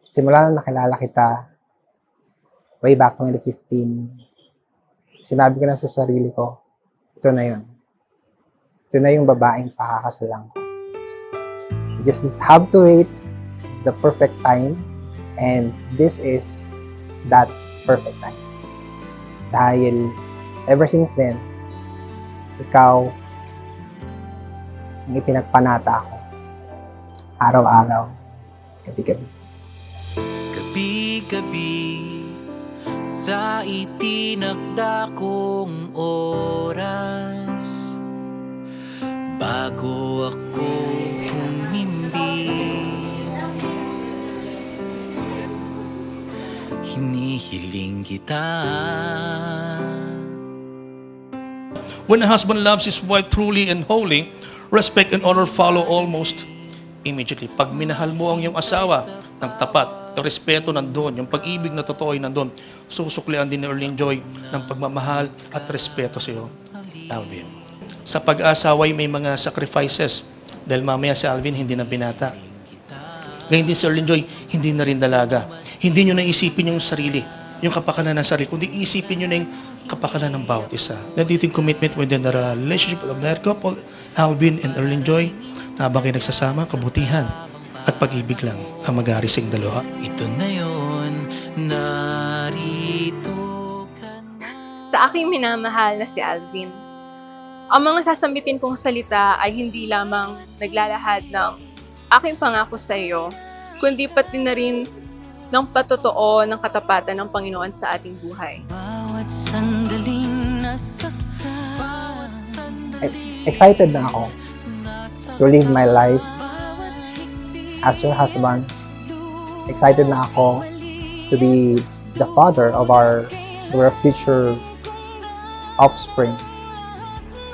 Simula nung nakilala kita, way back 2015, sinabi ko na sa sarili ko, ito na yun. Ito na yung babaeng pakakasalan ko. You just have to wait the perfect time, and this is that perfect time. Dahil ever since then, ikaw ang ipinagpanata ako. Araw-araw, gabi-gabi. Gabi-gabi sa itinakda kong oras bago ako humimbing, hinihiling kita. When a husband loves his wife truly and wholly, respect and honor follow almost immediately. Pag minahal mo ang iyong asawa ng tapat, yung respeto nandun, yung pag-ibig na totoo ay nandun, susuklian din ni Erlene Joy ng pagmamahal at respeto sa iyo, Alvin. Sa pag-asaway may mga sacrifices dahil mamaya si Alvin hindi na binata. Ngayon din si Erlene Joy, hindi na rin dalaga. Hindi nyo naisipin yung sarili, yung kapakanan ng sarili, kundi isipin nyo na yung kapakanan ng bawat isa. Nandito yung commitment within the relationship of that couple, Alvin and Erlene Joy, na habang kayo nagsasama, kabutihan at pag-ibig lang ang mag-aarising dalawa. Ito na yun, narito ka na. Sa aking minamahal na si Alvin, ang mga sasambitin kong salita ay hindi lamang naglalahad ng aking pangako sa iyo, kundi pati na rin ng patotoo ng katapatan ng Panginoon sa ating buhay. Bawat sandaling nasaktan, Excited na ako to live my life as your husband. Excited na ako to be the father of our future offsprings.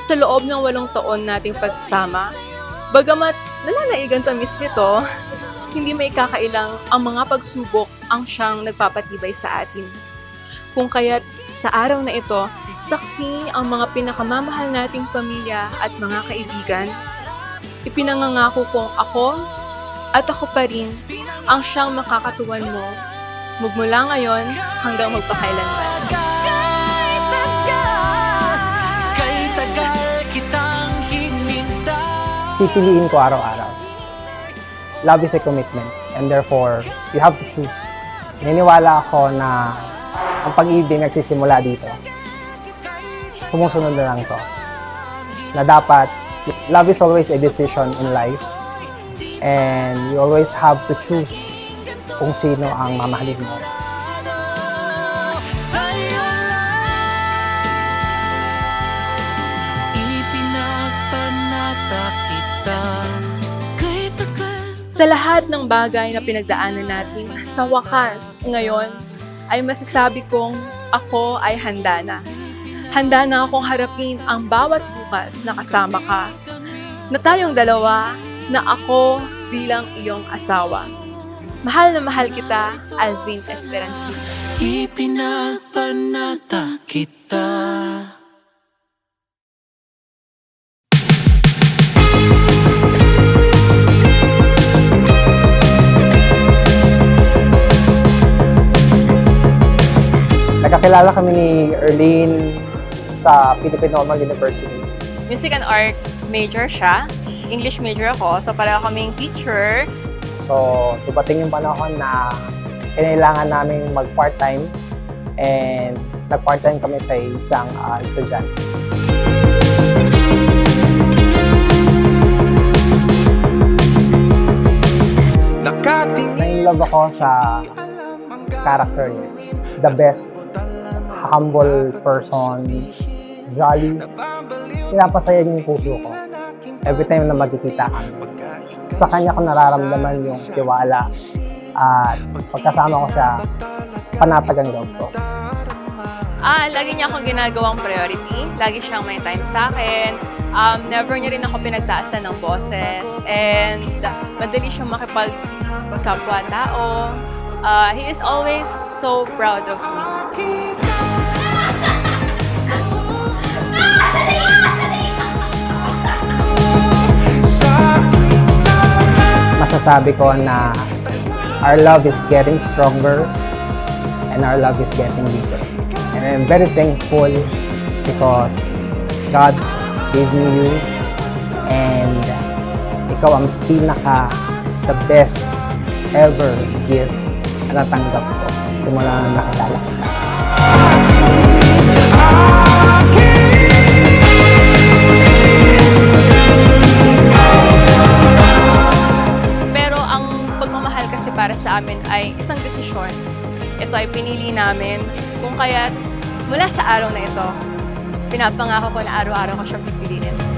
Sa loob ng 8 taon nating pagsasama, bagamat nananaigan tamis nito, hindi may kakailang ang mga pagsubok ang siyang nagpapatibay sa atin. Kung kaya't sa araw na ito, saksi ang mga pinakamamahal nating pamilya at mga kaibigan, ipinangangako kong ako at ako pa rin ang siyang makakatuwan mo magmula ngayon hanggang magpakailanman. kay tagal kitang hinintay. Pipiliin ko araw-araw. Love is a commitment, and therefore, you have to choose. Naniniwala ako na ang pag-ibig nagsisimula dito. Sumusunod na lang to. Na dapat, love is always a decision in life, and you always have to choose kung sino ang mamahalin mo. Sa'yo lang ipinagpanata kita. Kay tagal Sa lahat ng bagay na pinagdaanan natin, sa wakas ngayon ay masasabi kong ako ay handa na. Handa na akong harapin ang bawat bukas na kasama ka, na tayong dalawa, na ako bilang iyong asawa. Mahal na mahal kita, Alvin Esperancito. ipinagpanata kita. Nagkakilala kami ni Erlene sa Philippine Normal University. Music and Arts major siya. English major ako, so pareho kaming teacher. So, dumating yung panahon na kailangan namin mag-part-time, and nag-part-time kami sa isang estudyante. Na-in-love ako sa character niya. The best, humble person, jolly. Pinapasaya niya yung puso ko every time na magkikita kami. Sa kanya ko nararamdaman yung tiwala, at pagkasama ko siya, panatag ang loob ko. Lagi niya akong ginagawang priority. Lagi siyang may time sa akin. Never niya rin ako pinagtaasan ng boses. And madali siyang makipagkapwa-tao. He is always so proud of me. Masasabi ko na our love is getting stronger and our love is getting deeper. And I'm very thankful because God gave me you and ikaw ang the best ever gift na natanggap ko simula nang nakilala kita. Pero ang pagmamahal kasi para sa amin ay isang desisyon. Ito ay pinili namin, kung kaya't mula sa araw na ito, pinapangako ko na araw-araw ko siyang pipiliin.